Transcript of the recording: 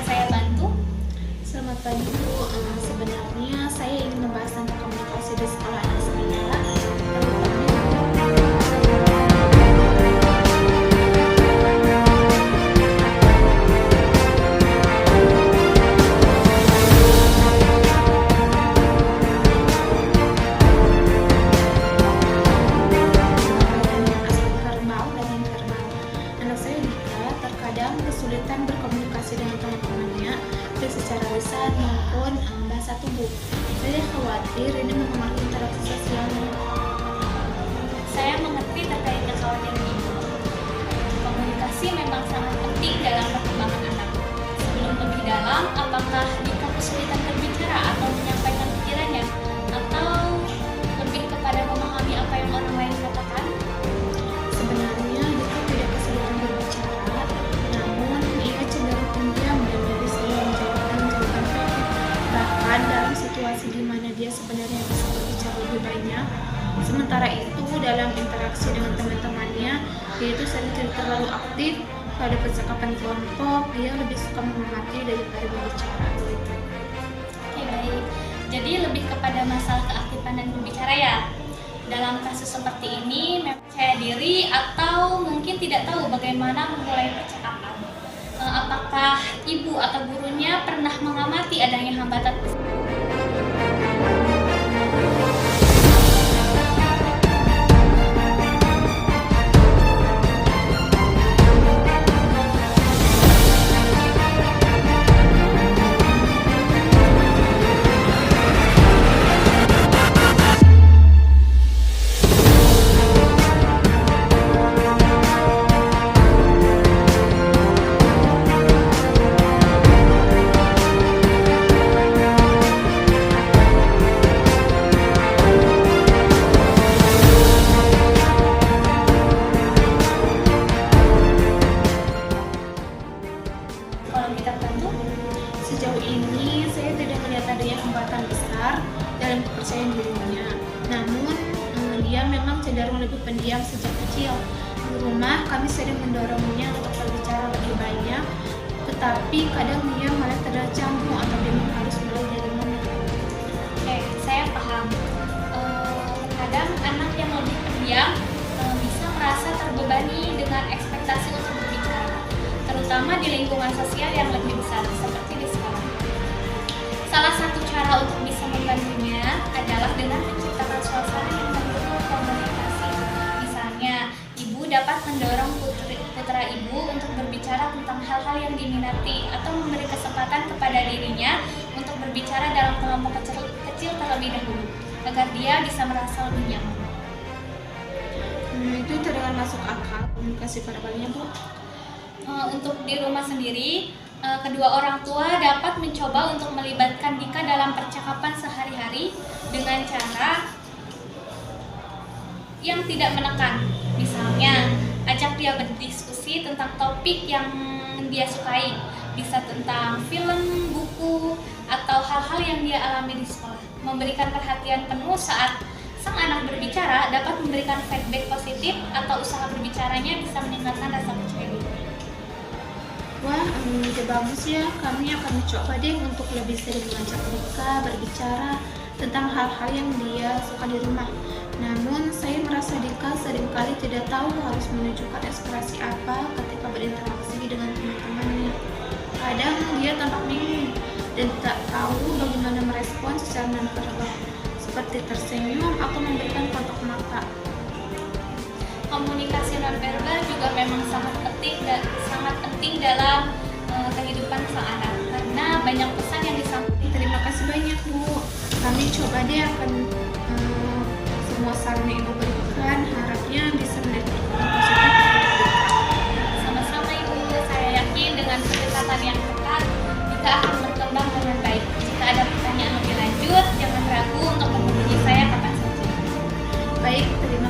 saya bantu? Selamat pagi Bu. Sebenarnya saya ingin membahas tentang komunikasi di sekolah anak saya. Anak saya Dika terkadang kesulitan berkomunikasi dengan teman-temannya baik secara lisan maupun bahasa tubuh. Saya khawatir ini mempengaruhi interaksi sosialnya. Saya mengerti terkait kekhawatiran Ibu. Komunikasi memang sangat penting dalam perkembangan anak. Sebelum lebih dalam, apakah Dika kesulitan berbicara atau menyampaikan pikirannya? Atau lebih kepada memahami apa yang orang lain katakan? Sebenarnya Dika tidak kesulitan berbicara, namun ia cenderung pendiam dan lebih sering menjawabkan jawaban pendek. Bahkan dalam situasi di mana dia sebenarnya bisa berbicara lebih banyak. Sementara itu dalam interaksi dengan teman-temannya, dia itu sering tidak terlalu aktif. Pada percakapan kelompok, dia lebih suka mengamati daripada berbicara. Oke, baik. Jadi lebih kepada masalah keaktifan dan berbicara ya. Dalam kasus seperti ini, percaya diri atau mungkin tidak tahu bagaimana memulai percakapan. Apakah ibu atau gurunya pernah mengamati adanya hambatan? Kalau kita bantu, Sejauh ini saya tidak melihat adanya hambatan besar dalam kepercayaan dirinya. Namun dia memang cenderung lebih pendiam sejak kecil. Di rumah kami sering mendorongnya untuk berbicara lebih banyak, tetapi kadang dia malah terlihat canggung atau bingung harus mulai dari mana. oke, saya paham. Kadang anak yang lebih pendiam bisa merasa terbebani dengan ekspektasi untuk berbicara, terutama di lingkungan sosial yang lebih besar seperti di sekolah. Salah satu cara untuk bisa membantunya adalah dengan menciptakan suasana yang mendukung komunikasi. Misalnya, ibu dapat mendorong putra ibu untuk berbicara tentang hal-hal yang diminati atau memberi kesempatan kepada dirinya untuk berbicara dalam kelompok kecil terlebih dahulu agar dia bisa merasa lebih nyaman. Itu terdengar masuk akal komunikasi pada kalinya, Bu. Untuk di rumah sendiri, kedua orang tua dapat mencoba untuk melibatkan Dika dalam percakapan sehari-hari dengan cara yang tidak menekan. Misalnya, ajak dia berdiskusi tentang topik yang dia sukai, bisa tentang film, buku, atau hal-hal yang dia alami di sekolah. Memberikan perhatian penuh saat sang anak berbicara dapat memberikan feedback positif atau usaha berbicaranya bisa meningkatkan rasa percaya diri. Wah, ide bagus ya. Kami akan mencoba deh untuk lebih sering mengajak Dika berbicara tentang hal-hal yang dia suka di rumah. Namun, saya merasa Dika seringkali tidak tahu harus menunjukkan ekspresi apa ketika berinteraksi dengan teman-temannya. Kadang dia tampak bingung dan tak tahu bagaimana merespon secara nonverbal, seperti tersenyum atau memberikan kontak mata. Komunikasi nonverbal juga memang sangat penting dalam kehidupan sang anak karena banyak pesan yang disampaikan. Terima kasih banyak, Bu. Kami coba deh akan semua saran yang Ibu berikan, harapnya bisa menjadi positif. Sama-sama Ibu, saya yakin dengan pendekatan yang tepat Dika akan berkembang dengan baik. Jika ada pertanyaan lebih lanjut, jangan ragu untuk menghubungi saya kapan saja. Baik, terima